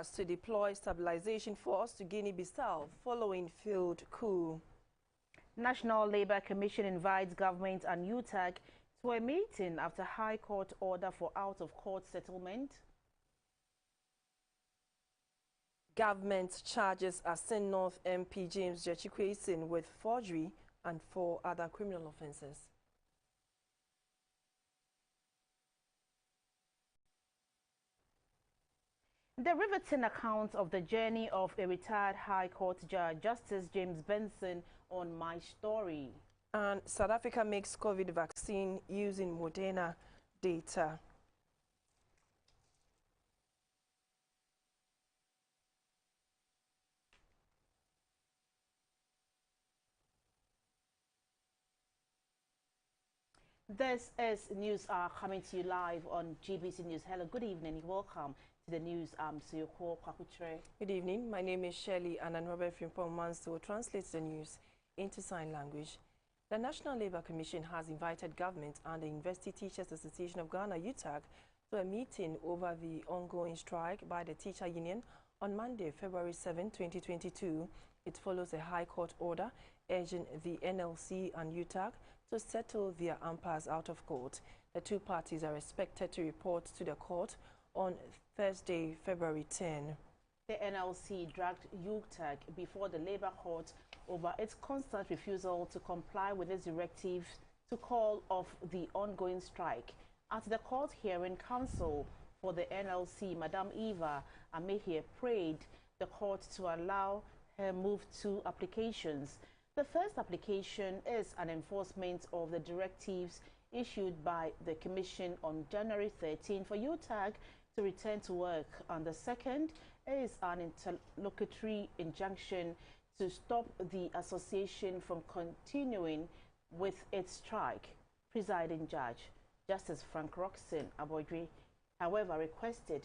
ECOWAS to deploy stabilization force to Guinea-Bissau following failed coup. National Labour Commission invites government and UTAG to a meeting after High Court order for out-of-court settlement. Government charges Akyir North MP James Jechikwesin with forgery and 4 other criminal offences. The riveting account of the journey of a retired High Court Judge, Justice James Benson, on My Story. And South Africa makes COVID vaccine using Moderna data. This is News Hour coming to you live on GBC News. Hello, good evening. Welcome to the news. I'm Asokwa North. Good evening. My name is Shirley and Robert Frimpong will translate the news into sign language. The National Labour Commission has invited government and the University Teachers Association of Ghana, UTAG, to a meeting over the ongoing strike by the teacher union on Monday, February 7, 2022. It follows a High Court order urging the NLC and UTAG to settle their impasse out of court. The two parties are expected to report to the court on Thursday, February 10. The NLC dragged UTAG before the Labour Court over its constant refusal to comply with its directive to call off the ongoing strike. At the court hearing, counsel for the NLC, Madam Eva Amehie, prayed the court to allow her move 2 applications. The first application is an enforcement of the directives issued by the Commission on January 13 for UTAG to return to work, and the second is an interlocutory injunction to stop the association from continuing with its strike. Presiding Judge Justice Frank Roxon Abodri, however, requested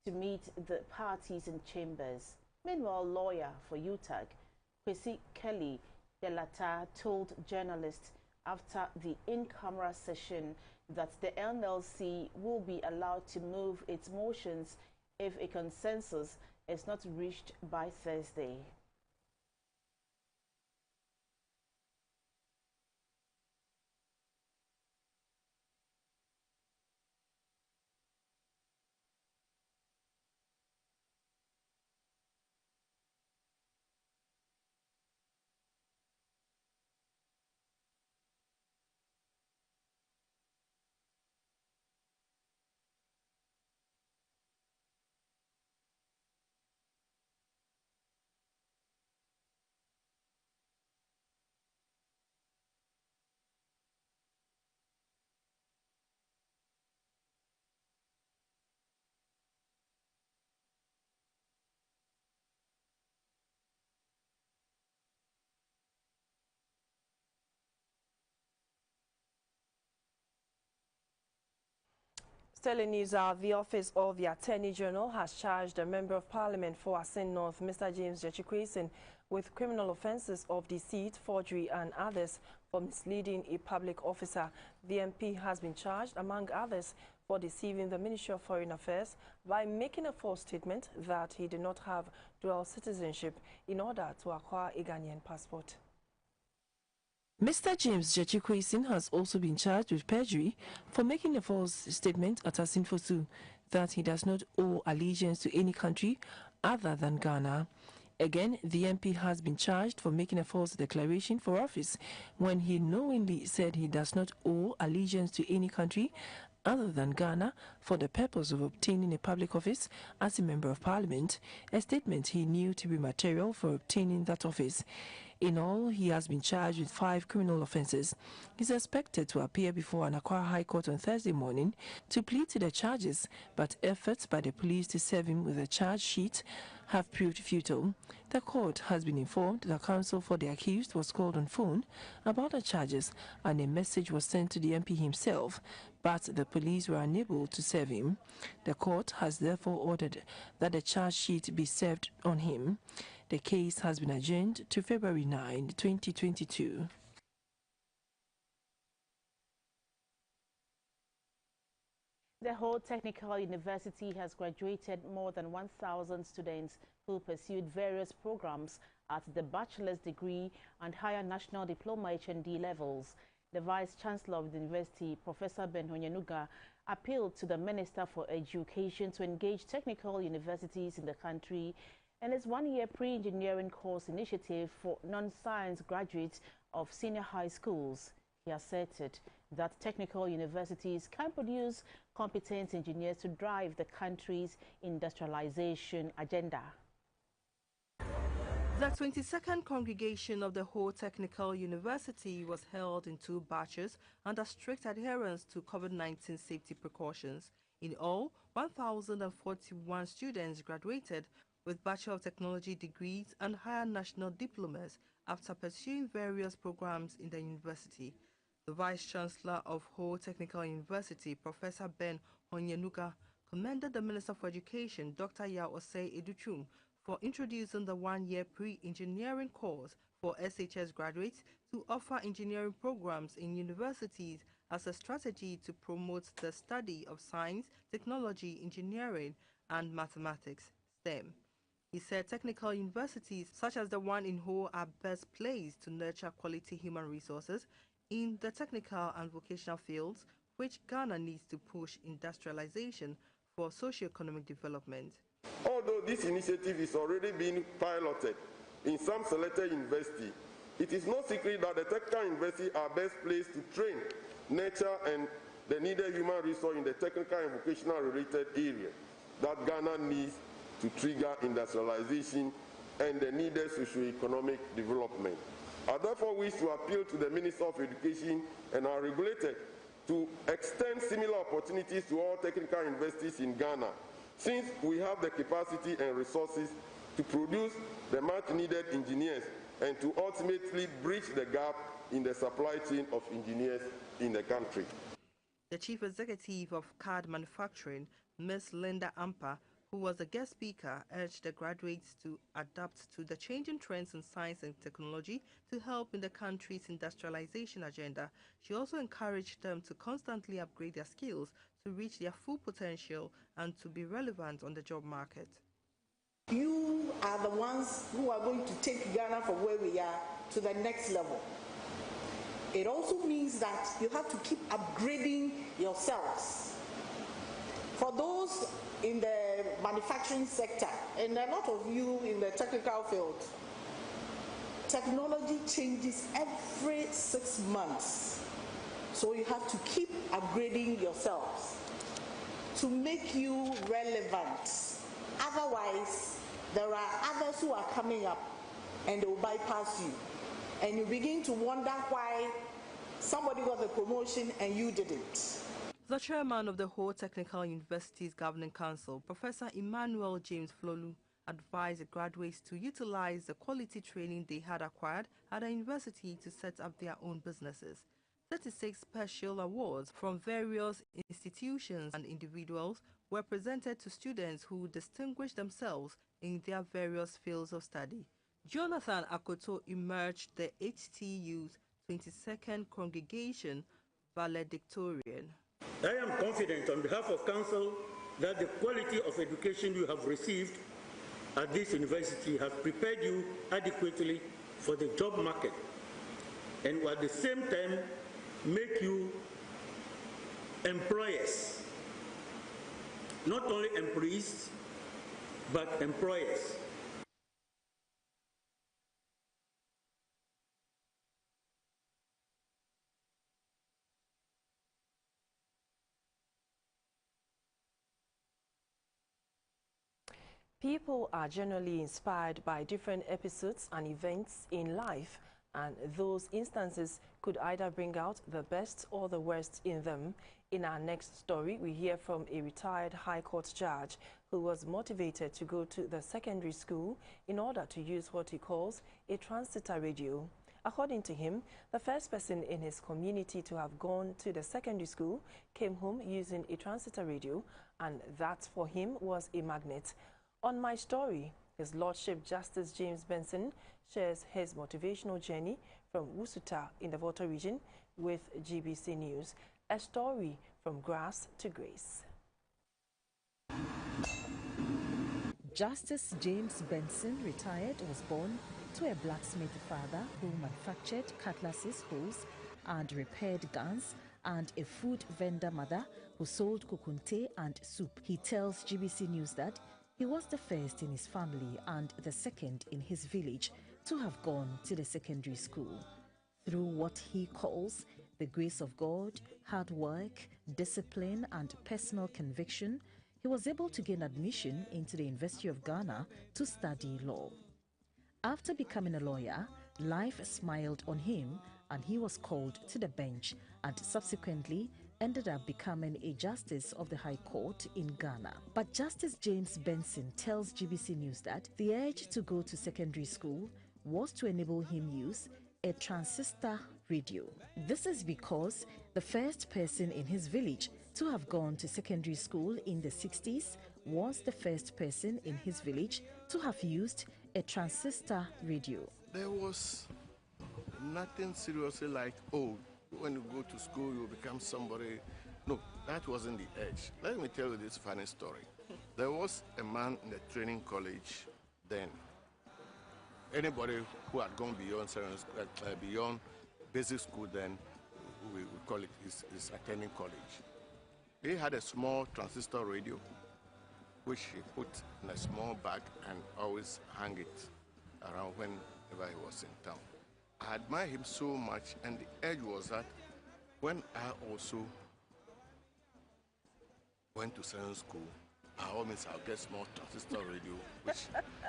to meet the parties in chambers. Meanwhile, lawyer for UTAG, Kwesi Kelly Delata, told journalists after the in-camera session that the NLC will be allowed to move its motions if a consensus is not reached by Thursday. Stellar News Hour, the Office of the Attorney General has charged a Member of Parliament for Akyir North, Mr. James Jechikwesin, with criminal offences of deceit, forgery and others for misleading a public officer. The MP has been charged, among others, for deceiving the Ministry of Foreign Affairs by making a false statement that he did not have dual citizenship in order to acquire a Ghanaian passport. Mr. James Jechikwesin has also been charged with perjury for making a false statement at Asinfosu that he does not owe allegiance to any country other than Ghana. Again, the MP has been charged for making a false declaration for office when he knowingly said he does not owe allegiance to any country other than Ghana for the purpose of obtaining a public office as a Member of Parliament, a statement he knew to be material for obtaining that office. In all, he has been charged with 5 criminal offences. He is expected to appear before an Akyir High Court on Thursday morning to plead to the charges, but efforts by the police to serve him with a charge sheet have proved futile. The court has been informed that counsel for the accused was called on phone about the charges and a message was sent to the MP himself, but the police were unable to serve him. The court has therefore ordered that the charge sheet be served on him. The case has been adjourned to February 9, 2022. The whole technical university has graduated more than 1,000 students who pursued various programs at the bachelor's degree and higher national diploma HND levels. The Vice-Chancellor of the University, Professor Ben Honyanuga, appealed to the Minister for Education to engage technical universities in the country and its one-year pre-engineering course initiative for non-science graduates of senior high schools. He asserted that technical universities can produce competent engineers to drive the country's industrialization agenda. The 22nd congregation of the whole technical university was held in 2 batches under strict adherence to COVID-19 safety precautions. In all, 1,041 students graduated with Bachelor of Technology degrees and higher national diplomas after pursuing various programs in the university. The Vice-Chancellor of Whole Technical University, Professor Ben Honyanuga, commended the Minister for Education, Dr. Yao Osei Educhum, for introducing the one-year pre-engineering course for SHS graduates to offer engineering programs in universities as a strategy to promote the study of science, technology, engineering, and mathematics, STEM. He said technical universities such as the one in Ho are best placed to nurture quality human resources in the technical and vocational fields, which Ghana needs to push industrialization for socio-economic development. Although this initiative is already being piloted in some selected universities, it is no secret that the technical universities are best placed to train, nurture, and the needed human resource in the technical and vocational related area that Ghana needs to trigger industrialization and the needed socio-economic development. I therefore wish to appeal to the Minister of Education and our regulator to extend similar opportunities to all technical universities in Ghana, since we have the capacity and resources to produce the much-needed engineers and to ultimately bridge the gap in the supply chain of engineers in the country. The Chief Executive of Card Manufacturing, Ms. Linda Ampa, who was a guest speaker, urged the graduates to adapt to the changing trends in science and technology to help in the country's industrialization agenda. She also encouraged them to constantly upgrade their skills to reach their full potential and to be relevant on the job market. You are the ones who are going to take Ghana from where we are to the next level. It also means that you have to keep upgrading yourselves. For those in the manufacturing sector, and a lot of you in the technical field, technology changes every 6 months. So you have to keep upgrading yourselves to make you relevant. Otherwise, there are others who are coming up and they will bypass you. And you begin to wonder why somebody got the promotion and you didn't. The chairman of the Whole Technical University's Governing Council, Professor Emmanuel James Flolu, advised the graduates to utilize the quality training they had acquired at the university to set up their own businesses. 36 special awards from various institutions and individuals were presented to students who distinguished themselves in their various fields of study. Jonathan Akoto emerged the HTU's 22nd congregation valedictorian. I am confident on behalf of Council that the quality of education you have received at this university has prepared you adequately for the job market and will at the same time make you employers, not only employees, but employers. People are generally inspired by different episodes and events in life, and those instances could either bring out the best or the worst in them. In our next story, we hear from a retired High Court judge who was motivated to go to the secondary school in order to use what he calls a transistor radio. According to him, the first person in his community to have gone to the secondary school came home using a transistor radio, and that for him was a magnet. On my story, His Lordship Justice James Benson shares his motivational journey from Wusuta in the Volta region with GBC News. A story from grass to grace. Justice James Benson, retired, was born to a blacksmith father who manufactured cutlasses, hoes, and repaired guns, and a food vendor mother who sold kukunte and soup. He tells GBC News that he was the first in his family and the second in his village to have gone to the secondary school. Through what he calls the grace of God, hard work, discipline, and personal conviction, he was able to gain admission into the University of Ghana to study law. After becoming a lawyer, life smiled on him and he was called to the bench and subsequently ended up becoming a justice of the High Court in Ghana. But Justice James Benson tells GBC News that the urge to go to secondary school was to enable him use a transistor radio. This is because the first person in his village to have gone to secondary school in the 60s was the first person in his village to have used a transistor radio. There was nothing seriously like, oh, when you go to school, you become somebody. No, that wasn't the edge. Let me tell you this funny story. There was a man in the training college then. Anybody who had gone beyond basic school then, we call it is attending college. He had a small transistor radio, which he put in a small bag and always hang it around whenever he was in town. I admire him so much, and the edge was that when I also went to secondary school, I always I'll get small transistor radio, which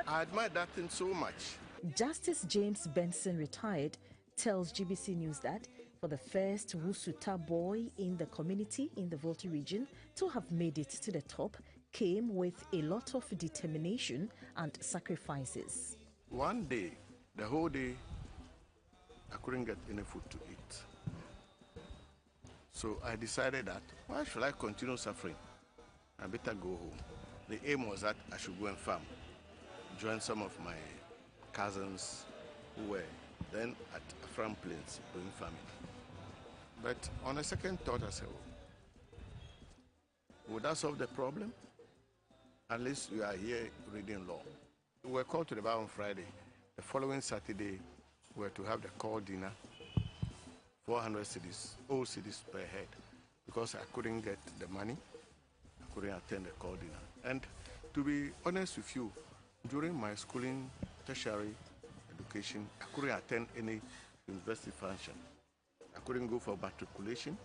I admire that thing so much. Justice James Benson, retired, tells GBC News that for the first Wusuta boy in the community in the Volta region to have made it to the top came with a lot of determination and sacrifices. One day, the whole day, I couldn't get any food to eat. So I decided that, why should I continue suffering? I better go home. The aim was that I should go and farm, join some of my cousins who were then at farm plains doing farming. But on a second thought, I said, would that solve the problem? At least you are here reading law. We were called to the bar on Friday. The following Saturday, we were to have the call dinner, 400 cedis, all cedis per head, because I couldn't get the money. I couldn't attend the call dinner. And to be honest with you, during my schooling, tertiary education, I couldn't attend any university function. I couldn't go for matriculation.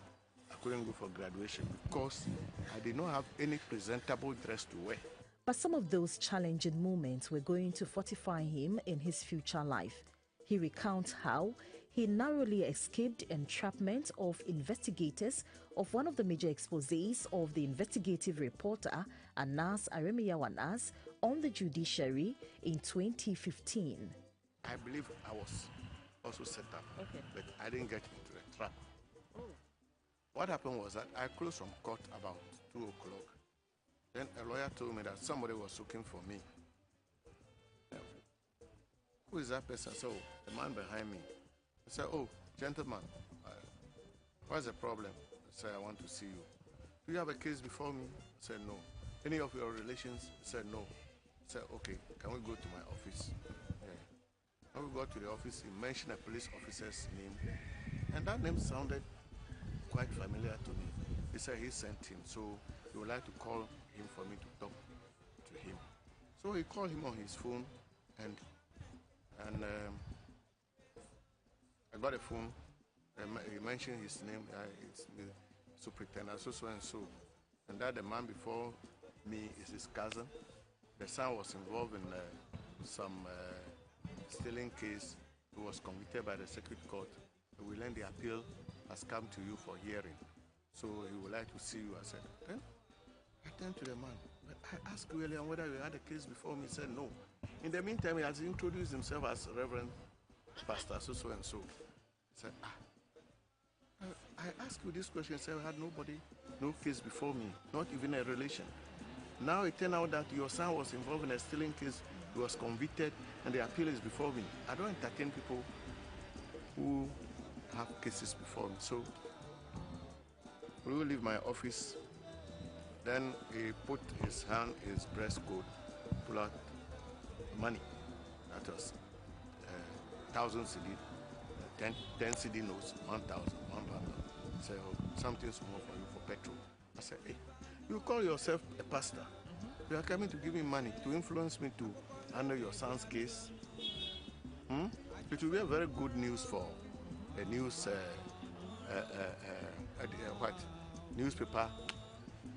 I couldn't go for graduation because I did not have any presentable dress to wear. But some of those challenging moments were going to fortify him in his future life. He recounts how he narrowly escaped entrapment of investigators of one of the major exposés of the investigative reporter Anas Aremiyawanas on the judiciary in 2015. I believe I was also set up, but I didn't get into the trap. What happened was that I closed from court about 2 o'clock. Then a lawyer told me that somebody was looking for me. Who is that person? So the man behind me. I said, oh, gentleman, what's the problem? I said, I want to see you. Do you have a case before me? I said, no. Any of your relations? I said, no. I said, okay, can we go to my office? Yeah. When we got to the office, he mentioned a police officer's name, and that name sounded quite familiar to me. He said he sent him, so he would like to call him for me to talk to him. So he called him on his phone, and I got a phone. He mentioned his name. It's the superintendent, so and so, and that the man before me is his cousin. The son was involved in some stealing case. He was convicted by the circuit court. We learned the appeal has come to you for hearing. So he would like to see you. I said, then I turned to the man. But I asked William whether you had a case before me. He said no. In the meantime, he has introduced himself as Reverend Pastor so and so. He said, I asked you this question. He said, I had nobody, no case before me, not even a relation. Now it turned out that your son was involved in a stealing case. He was convicted, and the appeal is before me. I don't entertain people who have cases before me. So we will leave my office. Then he put his hand in his breast coat, pull out money. That was 1,000 CD, 10 CD notes, 1,000, 1 bundle. Say, oh, something small for you for petrol. I said, hey, you call yourself a pastor. You are coming to give me money to influence me to handle your son's case. It will be a very good news for the news, newspaper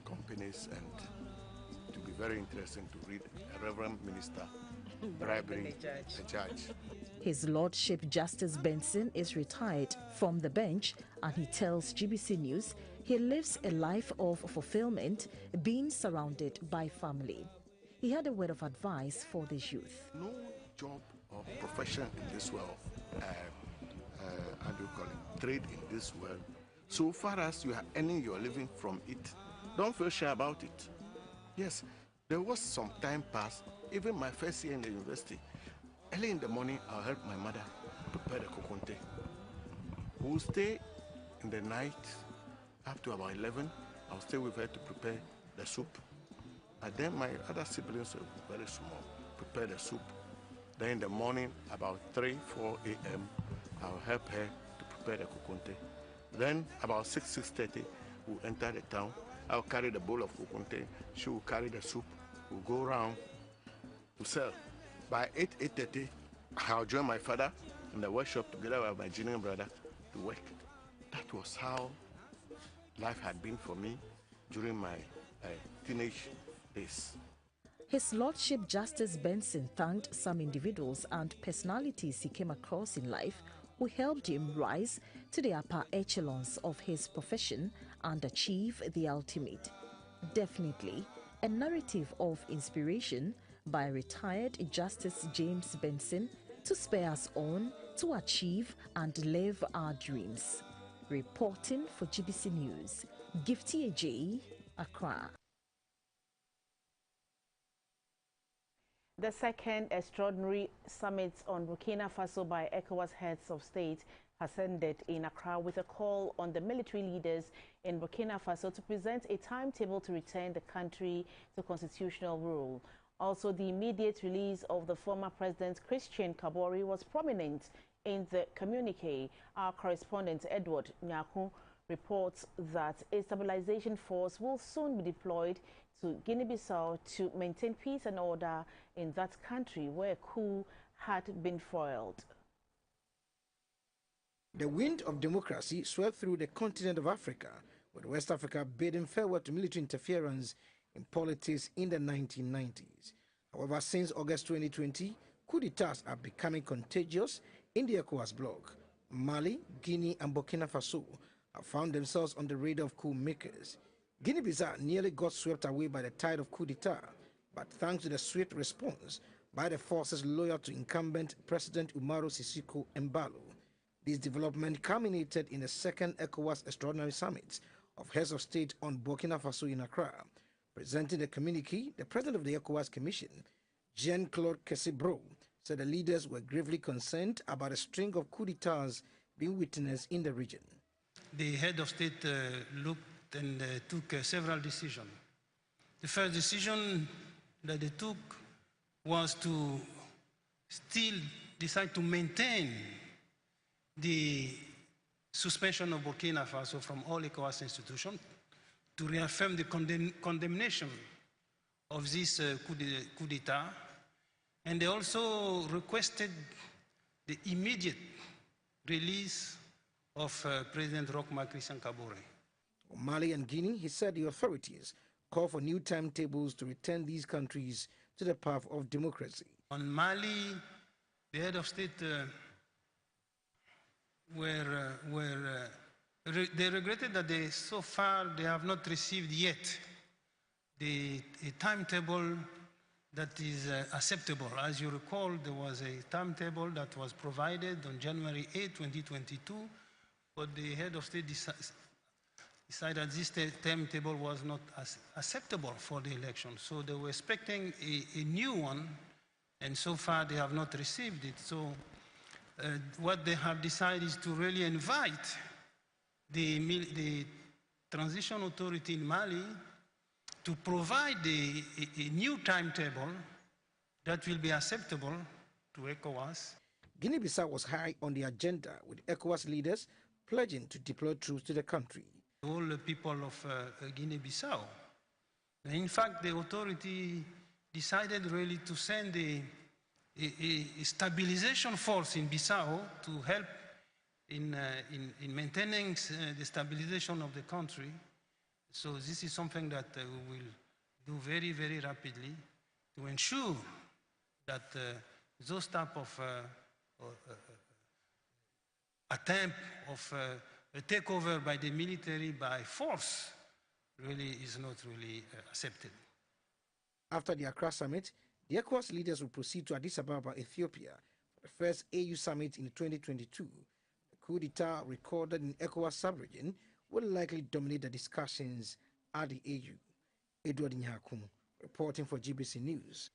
companies, and to be very interesting to read a Reverend Minister bribing a judge. His Lordship Justice Benson is retired from the bench, and he tells GBC News he lives a life of fulfillment, being surrounded by family. He had a word of advice for this youth. No job or profession in this world, how do you call it, trade in this world, so far as you are earning your living from it, don't feel shy about it. Yes, there was some time past, even my first year in the university, early in the morning, I'll help my mother prepare the kokonte. We'll stay in the night up to about 11. I'll stay with her to prepare the soup. And then my other siblings were very small, prepare the soup. Then in the morning, about 3, 4 a.m., I'll help her to prepare the kokonte. Then about 6, 6:30, we'll enter the town. I'll carry the bowl of kokonte. She will carry the soup. We'll go around to sell. By 8, 8:30, I'll join my father in the workshop together with my junior brother to work. That was how life had been for me during my teenage days. His Lordship Justice Benson thanked some individuals and personalities he came across in life who helped him rise to the upper echelons of his profession and achieve the ultimate. Definitely a narrative of inspiration by retired Justice James Benson to spur us on to achieve and live our dreams. Reporting for GBC News, Gifty Ajay, Accra. The second extraordinary summit on Burkina Faso by ECOWAS heads of state has ended in Accra with a call on the military leaders in Burkina Faso to present a timetable to return the country to constitutional rule. Also, the immediate release of the former President Christian Kabore was prominent in the communique. Our correspondent Edward Nyaku reports that a stabilization force will soon be deployed to Guinea-Bissau to maintain peace and order in that country where a coup had been foiled. The wind of democracy swept through the continent of Africa, with West Africa bidding farewell to military interference in politics in the 1990s. However, since August 2020, coup d'etats are becoming contagious in the ECOWAS bloc. Mali, Guinea, and Burkina Faso have found themselves on the radar of coup makers. Guinea-Bissau nearly got swept away by the tide of coup d'etat, but thanks to the swift response by the forces loyal to incumbent President Umaru Sissoco Embalo, this development culminated in the second ECOWAS Extraordinary Summit of Heads of State on Burkina Faso in Accra. Presenting the communique, the President of the ECOWAS Commission, Jean-Claude Kessebro, said the leaders were gravely concerned about a string of coup d'etats being witnessed in the region. The head of state looked and took several decisions. The first decision that they took was to still decide to maintain the suspension of Burkina Faso from all ECOWAS institutions, to reaffirm the condemnation of this coup d'etat, and they also requested the immediate release of President Roch-Marc Christian Kabore. On Mali and Guinea, he said the authorities call for new timetables to return these countries to the path of democracy. On Mali, the head of state they regretted that so far they have not received yet a timetable that is acceptable. As you recall, there was a timetable that was provided on January 8, 2022, but the head of state decided this timetable was not acceptable for the election. So they were expecting a new one, and so far they have not received it. So what they have decided is to really invite the transition authority in Mali to provide a new timetable that will be acceptable to ECOWAS. Guinea-Bissau was high on the agenda, with ECOWAS leaders pledging to deploy troops to the country. All the people of Guinea-Bissau. In fact, the authority decided really to send a stabilization force in Bissau to help in maintaining the stabilization of the country. So this is something that we will do very, very rapidly to ensure that those type of attempt of a takeover by the military by force really is not really accepted. After the Accra summit, the ECOWAS leaders will proceed to Addis Ababa, Ethiopia, for the first AU summit in 2022. The coup d'etat recorded in ECOWAS sub-region will likely dominate the discussions at the AU. Edward Nyakum, reporting for GBC News.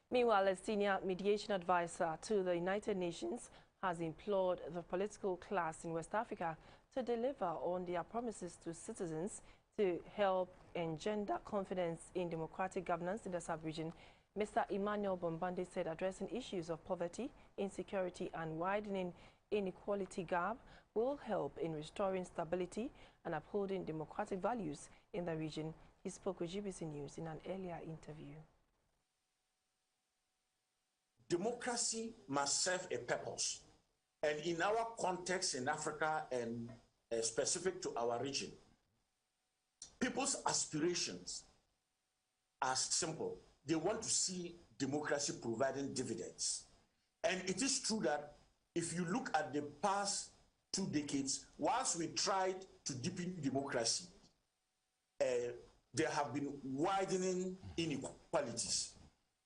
Meanwhile, a senior mediation advisor to the United Nations has implored the political class in West Africa to deliver on their promises to citizens to help engender confidence in democratic governance in the sub-region. Mr. Emmanuel Bombande said addressing issues of poverty, insecurity and widening inequality gap will help in restoring stability and upholding democratic values in the region. He spoke with GBC News in an earlier interview. Democracy must serve a purpose. And in our context in Africa and specific to our region, people's aspirations are simple. They want to see democracy providing dividends. And it is true that if you look at the past 2 decades, whilst we tried to deepen democracy, there have been widening inequalities.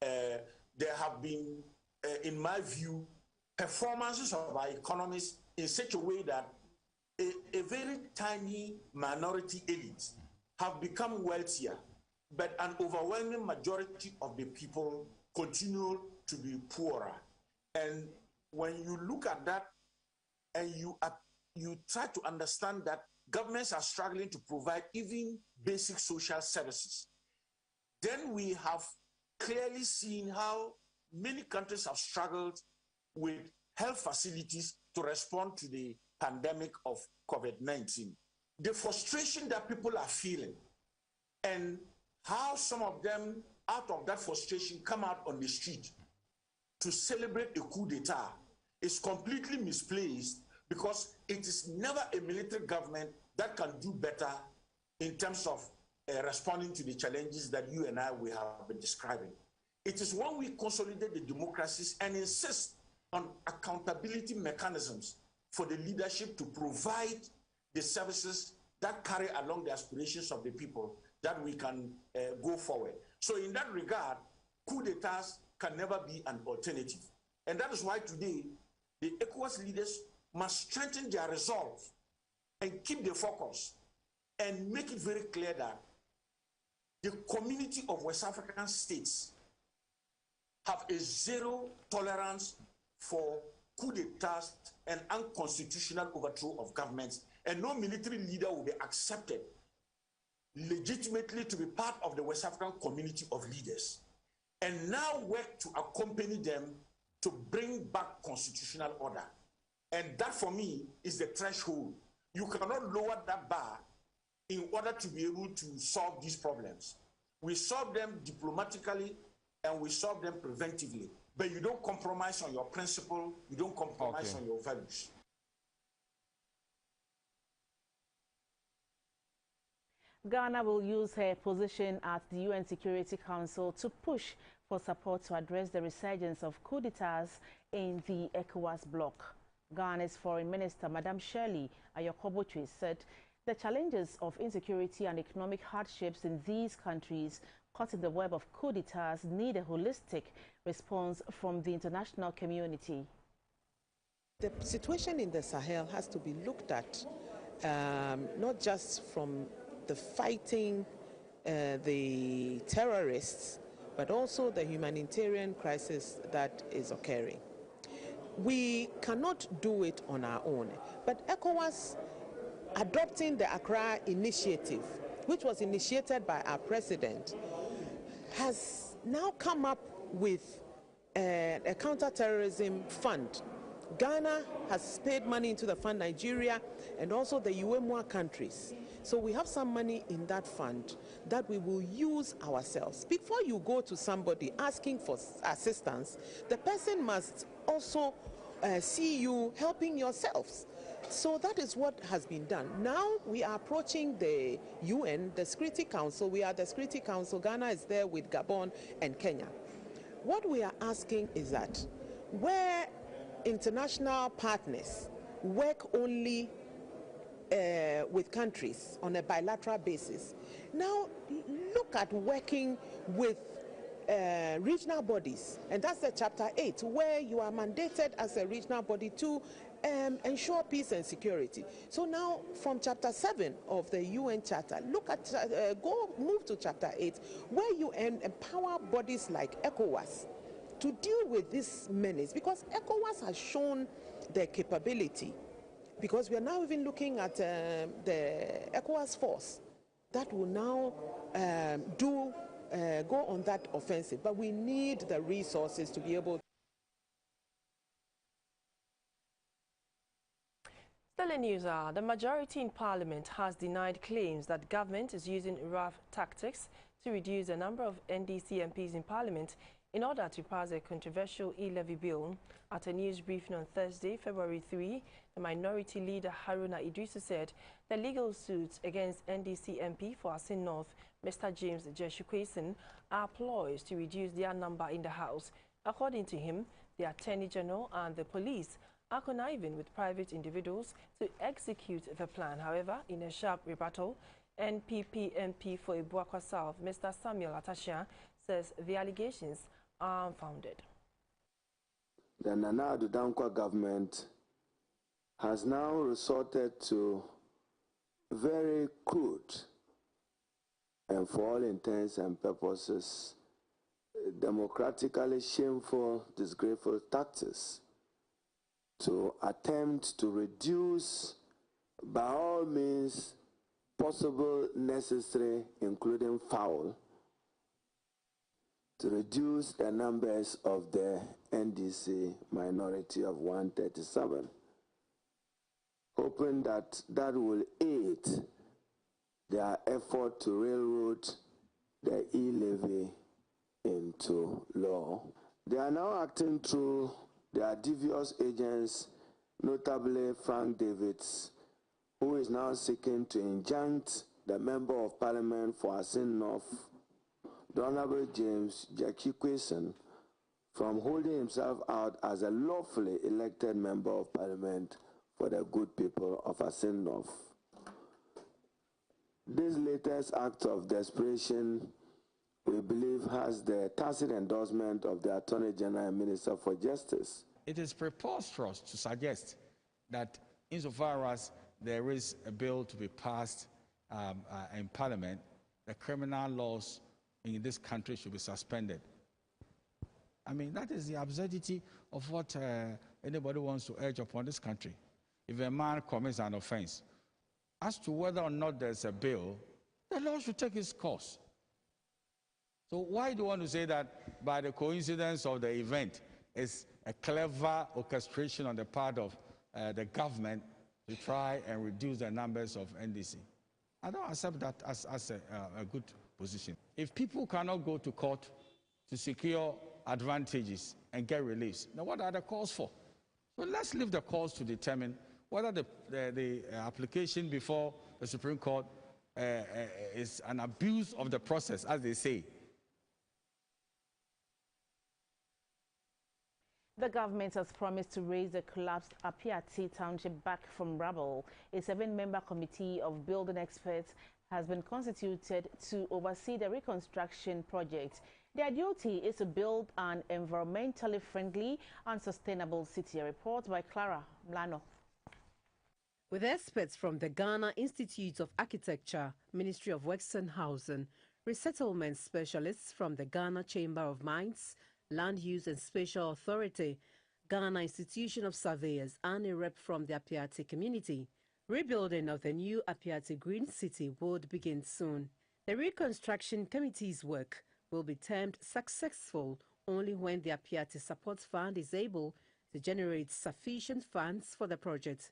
There have been, in my view, performances of our economies in such a way that a very tiny minority elite have become wealthier, but an overwhelming majority of the people continue to be poorer. And when you look at that and you try to understand that governments are struggling to provide even basic social services, then we have clearly seen how many countries have struggled with health facilities to respond to the pandemic of COVID-19. The frustration that people are feeling and how some of them, out of that frustration, come out on the street to celebrate a coup d'etat is completely misplaced, because it is never a military government that can do better in terms of responding to the challenges that you and we have been describing. It is when we consolidate the democracies and insist on accountability mechanisms for the leadership to provide the services that carry along the aspirations of the people that we can go forward. So in that regard, coup d'etats can never be an alternative. And that is why today, the ECOWAS leaders must strengthen their resolve and keep the focus and make it very clear that the community of West African states have a zero tolerance for coup d'etats and unconstitutional overthrow of governments, and no military leader will be accepted legitimately to be part of the West African community of leaders, and now work to accompany them to bring back constitutional order. And that, for me, is the threshold. You cannot lower that bar in order to be able to solve these problems. We solve them diplomatically and we solve them preventively. But you don't compromise on your principle, you don't compromise on your values. Ghana will use her position at the UN Security Council to push for support to address the resurgence of coup d'etats in the ECOWAS bloc. Ghana's Foreign Minister, Madam Shirley Ayokobotwe, said the challenges of insecurity and economic hardships in these countries caught in the web of coup d'etats need a holistic response from the international community. The situation in the Sahel has to be looked at, not just from the fighting the terrorists, but also the humanitarian crisis that is occurring. We cannot do it on our own, but ECOWAS adopting the Accra initiative which was initiated by our president, has now come up with a counter-terrorism fund. Ghana has paid money into the fund, Nigeria, and also the UEMOA countries. So we have some money in that fund that we will use ourselves. Before you go to somebody asking for assistance, the person must also see you helping yourselves. So that is what has been done. Now we are approaching the UN, the Security Council. We are the Security Council. Ghana is there with Gabon and Kenya. What we are asking is that where international partners work only with countries on a bilateral basis, now look at working with regional bodies, and that's the Chapter 8, where you are mandated as a regional body to ensure peace and security. So now from Chapter 7 of the UN Charter, look at, move to Chapter 8, where you empower bodies like ECOWAS to deal with this menace, because ECOWAS has shown their capability, because we are now even looking at the ECOWAS force that will now go on that offensive, but we need the resources to be able to. Still in news, the majority in Parliament has denied claims that government is using rough tactics to reduce the number of NDC MPs in Parliament in order to pass a controversial e-levy bill. At a news briefing on Thursday, February 3, the minority leader Haruna Idrisu said the legal suits against NDC MP for Akyir North, Mr. James Jeshikwesen, are ploys to reduce their number in the House. According to him, the Attorney General and the police are conniving with private individuals to execute the plan. However, in a sharp rebuttal, NPP MP for Ibuakwa South, Mr. Samuel Atashia, says the allegations are unfounded. The Nana Addo Dankwa government has now resorted to very crude and, for all intents and purposes, democratically shameful, disgraceful tactics to attempt to reduce, by all means possible, necessary, including foul, to reduce the numbers of the NDC minority of 137, hoping that that will aid their effort to railroad the e-levy into law. They are now acting through their devious agents, notably Frank Davids, who is now seeking to injunct the Member of Parliament for Akyir North, the Honorable James Jeshikwesen, from holding himself out as a lawfully elected Member of Parliament for the good people of Akyir North. This latest act of desperation, we believe, has the tacit endorsement of the Attorney General and Minister for Justice. It is preposterous to suggest that insofar as there is a bill to be passed in Parliament, the criminal laws in this country should be suspended. I mean, that is the absurdity of what anybody wants to urge upon this country. If a man commits an offense, as to whether or not there's a bill, the law should take its course. So why do you want to say that by the coincidence of the event is a clever orchestration on the part of the government to try and reduce the numbers of NDC? I don't accept that as a good position. If people cannot go to court to secure advantages and get reliefs, then what are the calls for? So let's leave the calls to determine whether the application before the Supreme Court is an abuse of the process, as they say. The government has promised to raise the collapsed Akyir Township back from rubble. A 7-member committee of building experts has been constituted to oversee the reconstruction project. Their duty is to build an environmentally friendly and sustainable city. A report by Clara Mlano. With experts from the Ghana Institute of Architecture, Ministry of Works and Housing, resettlement specialists from the Ghana Chamber of Mines, Land Use and Spatial Authority, Ghana Institution of Surveyors, and a rep from the Akyir community, Rebuilding of the new Akyir Green City would begin soon. The Reconstruction Committee's work will be termed successful only when the Akyir Support Fund is able to generate sufficient funds for the project.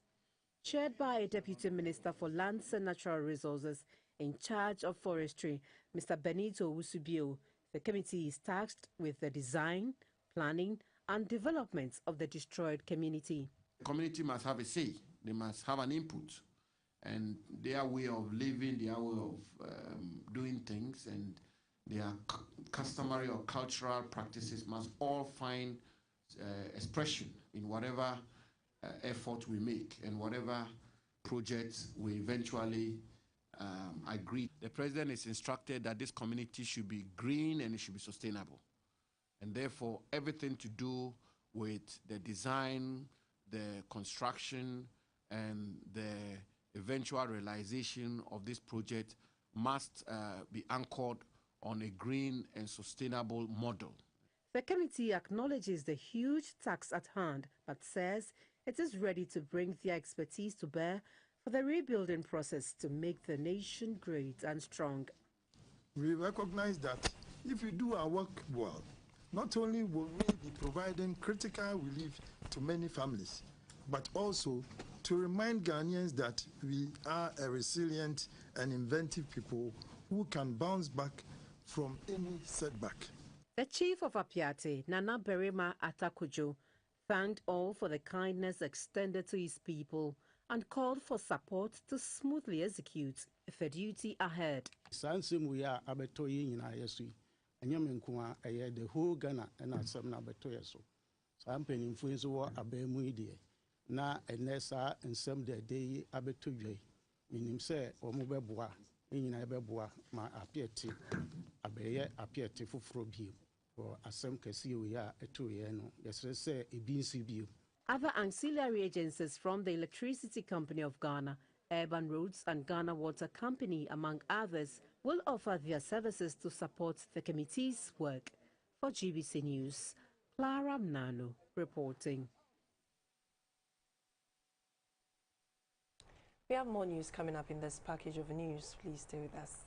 Chaired by a Deputy Minister for Lands and Natural Resources in charge of forestry, Mr. Benito Usubio, the committee is tasked with the design, planning and development of the destroyed community. The community must have a say. They must have an input, and their way of living, their way of doing things, and their customary or cultural practices must all find expression in whatever effort we make and whatever projects we eventually agree. The president is instructed that this community should be green and it should be sustainable, and therefore everything to do with the design, the construction, and the eventual realization of this project must be anchored on a green and sustainable model. The committee acknowledges the huge task at hand, but says it is ready to bring their expertise to bear for the rebuilding process to make the nation great and strong. We recognize that if we do our work well, not only will we be providing critical relief to many families, but also to remind Ghanaians that we are a resilient and inventive people who can bounce back from any setback. The chief of Apiate, Nana Berima Atakujo, thanked all for the kindness extended to his people and called for support to smoothly execute the duty ahead. The whole Ghana and some Nabatoyaso. Some penny influence war a bear muidia. Na enesa and some day abetuje. Minim say or mubeboa, in abeboa, my apiety, appear for frobie, or a some casio we are a 2 year no. Yes, say a BCB. Other ancillary agencies from the Electricity Company of Ghana, Urban Roads and Ghana Water Company, among others, will offer their services to support the committee's work. For GBC News, Clara Mnano reporting. We have more news coming up in this package of news. Please stay with us.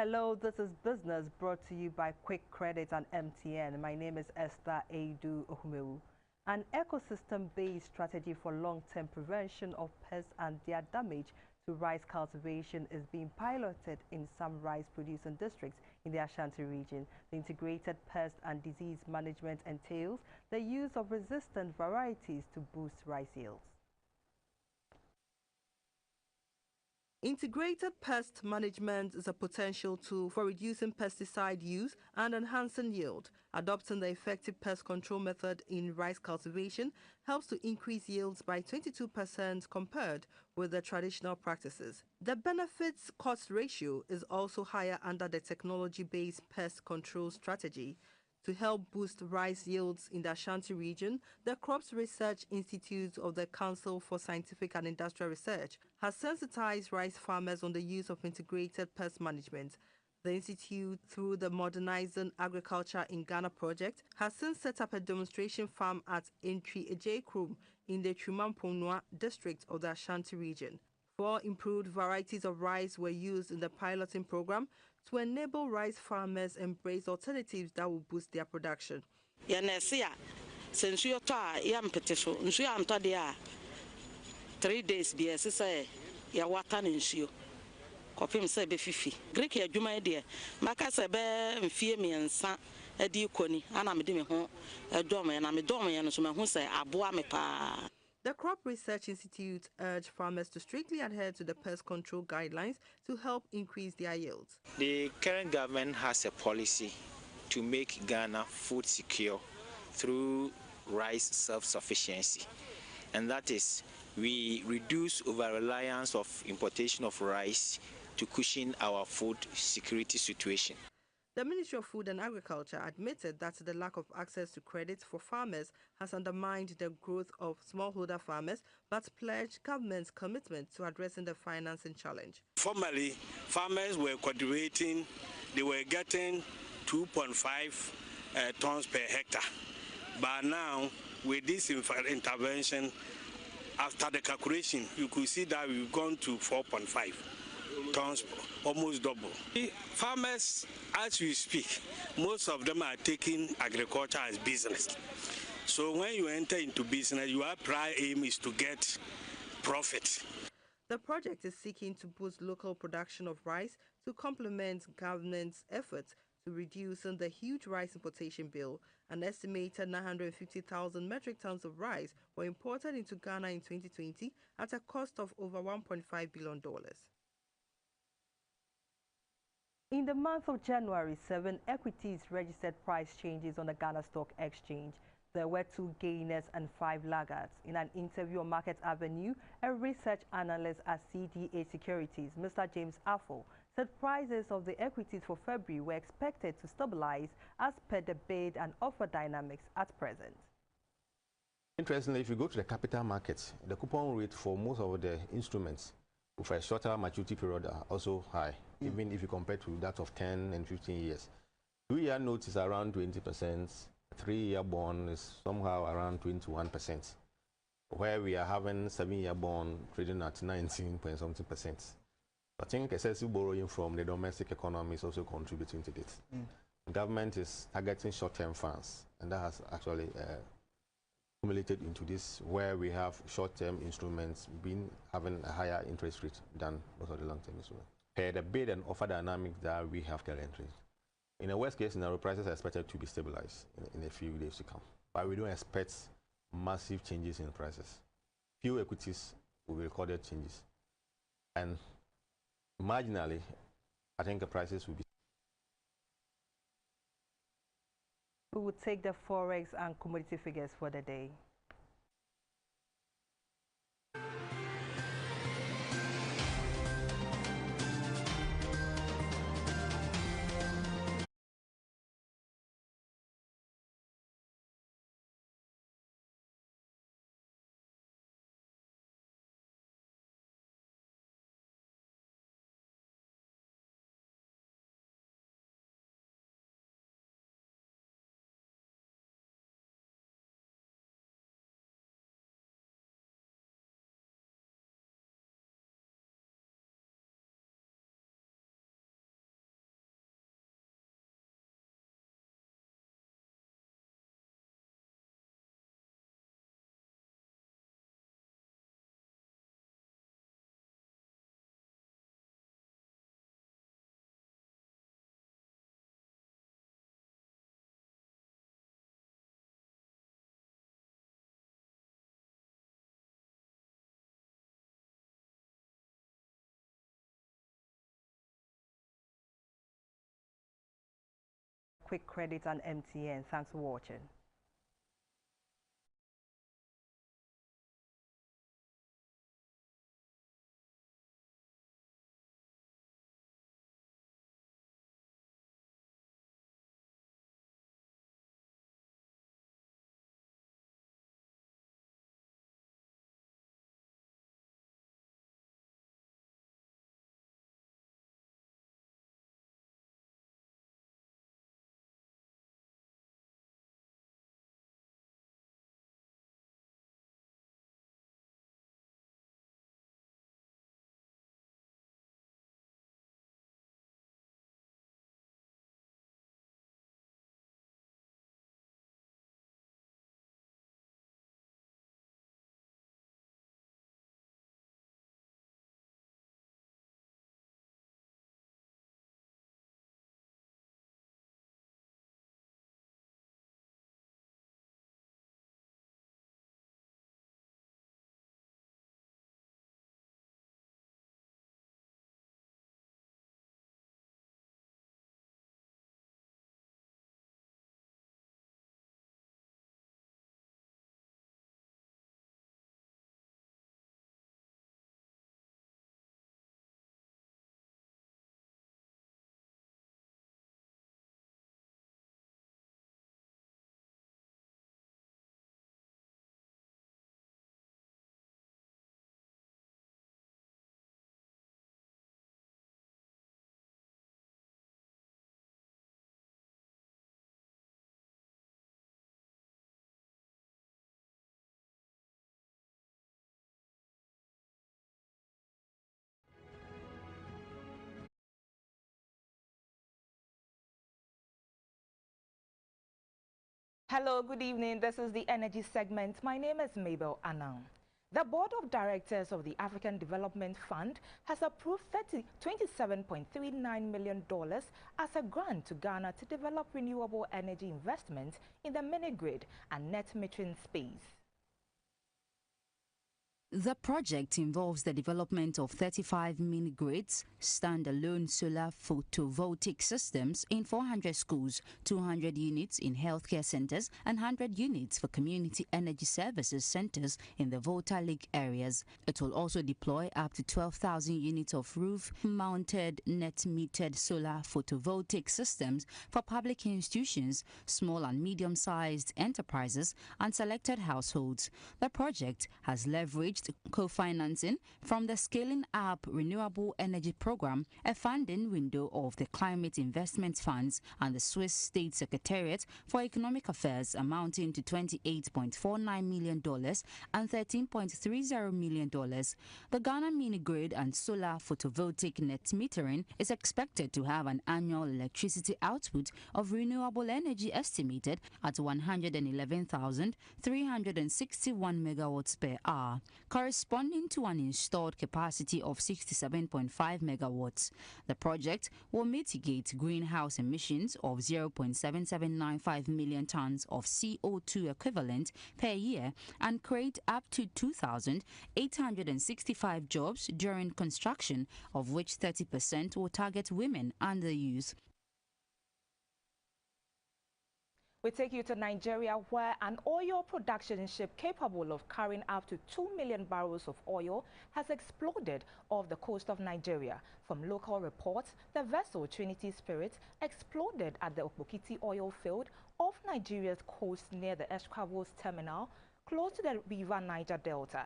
Hello, this is Business brought to you by Quick Credit and MTN. My name is Esther Aidu Ohumewu. An ecosystem-based strategy for long-term prevention of pests and their damage to rice cultivation is being piloted in some rice-producing districts in the Ashanti region. The integrated pest and disease management entails the use of resistant varieties to boost rice yields. Integrated pest management is a potential tool for reducing pesticide use and enhancing yield. Adopting the effective pest control method in rice cultivation helps to increase yields by 22% compared with the traditional practices. The benefits-cost ratio is also higher under the technology-based pest control strategy. To help boost rice yields in the Ashanti region, the Crops Research Institute of the Council for Scientific and Industrial Research has sensitized rice farmers on the use of integrated pest management. The institute, through the Modernizing Agriculture in Ghana project, has since set up a demonstration farm at Entry Ejekrum in the Chumamponua district of the Ashanti region. 4 improved varieties of rice were used in the piloting program to enable rice farmers embrace alternatives that will boost their production. 3 days say ya water nsuo kopim say be fifi Greek adwuma de maka say be mfie miensa adi koni ana me de me ho dom na me dom ye no so me ho say aboa me pa. The Crop Research Institute urged farmers to strictly adhere to the pest control guidelines to help increase their yields. The current government has a policy to make Ghana food secure through rice self-sufficiency, and that is we reduce over-reliance of importation of rice to cushion our food security situation. The Ministry of Food and Agriculture admitted that the lack of access to credit for farmers has undermined the growth of smallholder farmers, but pledged government's commitment to addressing the financing challenge. Formerly, farmers were cultivating, they were getting 2.5 tons per hectare. But now, with this intervention, after the calculation, you could see that we've gone to 4.5 tons, almost double. Farmers, as we speak, most of them are taking agriculture as business. So when you enter into business, your prime aim is to get profit. The project is seeking to boost local production of rice to complement government's efforts to reducing the huge rice importation bill. An estimated 950,000 metric tons of rice were imported into Ghana in 2020 at a cost of over $1.5 billion. In the month of January, 7 equities registered price changes on the Ghana Stock Exchange. There were 2 gainers and 5 laggards. In an interview on Market Avenue, a research analyst at CDA Securities, Mr. James Affle, said prices of the equities for February were expected to stabilize as per the bid and offer dynamics at present. Interestingly, if you go to the capital markets, the coupon rate for most of the instruments with a shorter maturity period are also high, even if you compare to that of 10 and 15 years. 2-year note is around 20%, 3-year bond is somehow around 21%, where we are having 7-year bond trading at 19.something%. I think excessive borrowing from the domestic economy is also contributing to this. The government is targeting short-term funds, and that has actually accumulated into this, where we have short-term instruments having a higher interest rate than most of the long-term instruments. The bid and offer dynamic that we have currently, in a worst-case scenario, prices are expected to be stabilized in a few days to come. But we don't expect massive changes in prices. Few equities will be recorded changes, and marginally, I think the prices will be. We will take the forex and commodity figures for the day. Quick Credit and MTN. Thanks for watching. Hello, good evening. This is the Energy segment. My name is Mabel Anang. The Board of Directors of the African Development Fund has approved $27.39 million as a grant to Ghana to develop renewable energy investment in the mini-grid and net metering space. The project involves the development of 35 mini-grids, standalone solar photovoltaic systems in 400 schools, 200 units in healthcare centers, and 100 units for community energy services centers in the Volta Lake areas. It will also deploy up to 12,000 units of roof-mounted net-metered solar photovoltaic systems for public institutions, small and medium-sized enterprises, and selected households. The project has leveraged co-financing from the Scaling Up Renewable Energy Program, a funding window of the Climate Investment Funds, and the Swiss State Secretariat for Economic Affairs, amounting to $28.49 million and $13.30 million. The Ghana mini-grid and solar photovoltaic net metering is expected to have an annual electricity output of renewable energy estimated at 111,361 megawatts per hour, corresponding to an installed capacity of 67.5 megawatts. The project will mitigate greenhouse emissions of 0.7795 million tons of CO2 equivalent per year and create up to 2,865 jobs during construction, of which 30% will target women and the youth. We take you to Nigeria, where an oil production ship capable of carrying up to 2 million barrels of oil has exploded off the coast of Nigeria. From local reports, the vessel Trinity Spirit exploded at the Okpokiti oil field off Nigeria's coast near the ECOWAS terminal, close to the River Niger Delta.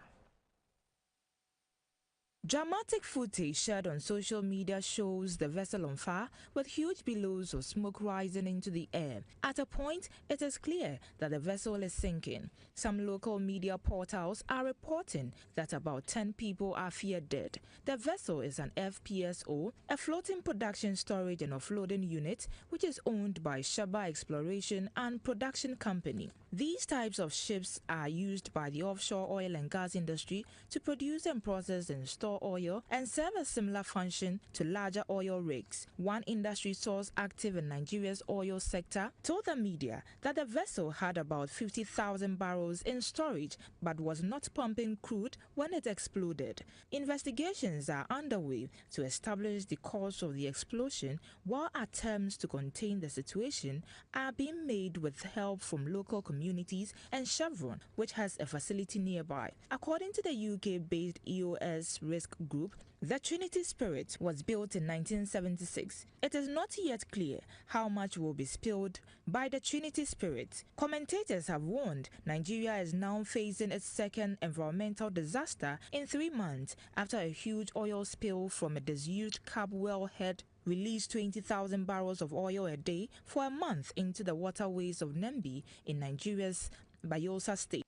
Dramatic footage shared on social media shows the vessel on fire with huge billows of smoke rising into the air. At a point, it is clear that the vessel is sinking. Some local media portals are reporting that about 10 people are feared dead. The vessel is an FPSO, a floating production, storage and offloading unit, which is owned by Shaba Exploration and Production Company. These types of ships are used by the offshore oil and gas industry to produce and process and store store oil and serve a similar function to larger oil rigs. One industry source active in Nigeria's oil sector told the media that the vessel had about 50,000 barrels in storage but was not pumping crude when it exploded. Investigations are underway to establish the cause of the explosion, while attempts to contain the situation are being made with help from local communities and Chevron, which has a facility nearby. According to the UK-based ECOWAS risk group, the Trinity Spirit was built in 1976. It is not yet clear how much will be spilled by the Trinity Spirit. Commentators have warned Nigeria is now facing its second environmental disaster in 3 months after a huge oil spill from a disused cab wellhead released 20,000 barrels of oil a day for a month into the waterways of Nembi in Nigeria's Bayelsa State.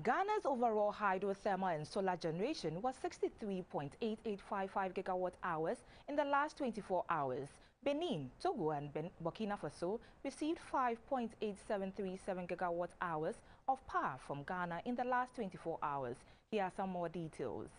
Ghana's overall hydrothermal and solar generation was 63.8855 gigawatt hours in the last 24 hours. Benin, Togo and Burkina Faso received 5.8737 gigawatt hours of power from Ghana in the last 24 hours. Here are some more details.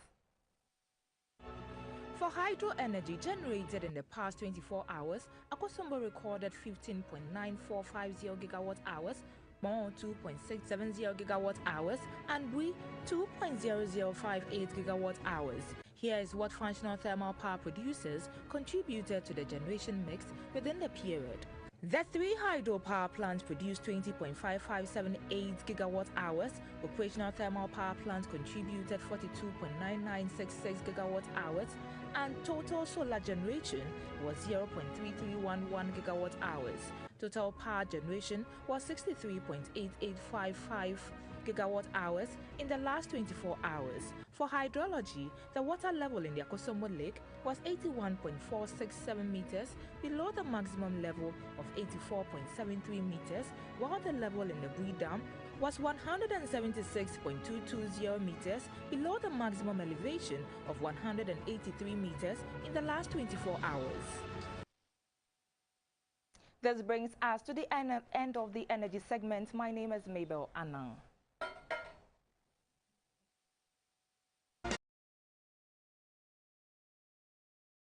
For hydro energy generated in the past 24 hours, Akosombo recorded 15.9450 gigawatt hours, Bon 2.670 gigawatt hours, and Bui 2.0058 gigawatt hours. Here is what functional thermal power producers contributed to the generation mix within the period. The 3 hydro power plants produced 20.5578 gigawatt hours. Operational thermal power plants contributed 42.9966 gigawatt hours, and total solar generation was 0.3311 gigawatt hours. Total power generation was 63.8855 gigawatt hours in the last 24 hours. For hydrology, the water level in the Akosombo Lake was 81.467 meters below the maximum level of 84.73 meters, while the level in the Bui Dam was 176.220 meters below the maximum elevation of 183 meters in the last 24 hours. This brings us to the end of the energy segment. My name is Mabel Anang.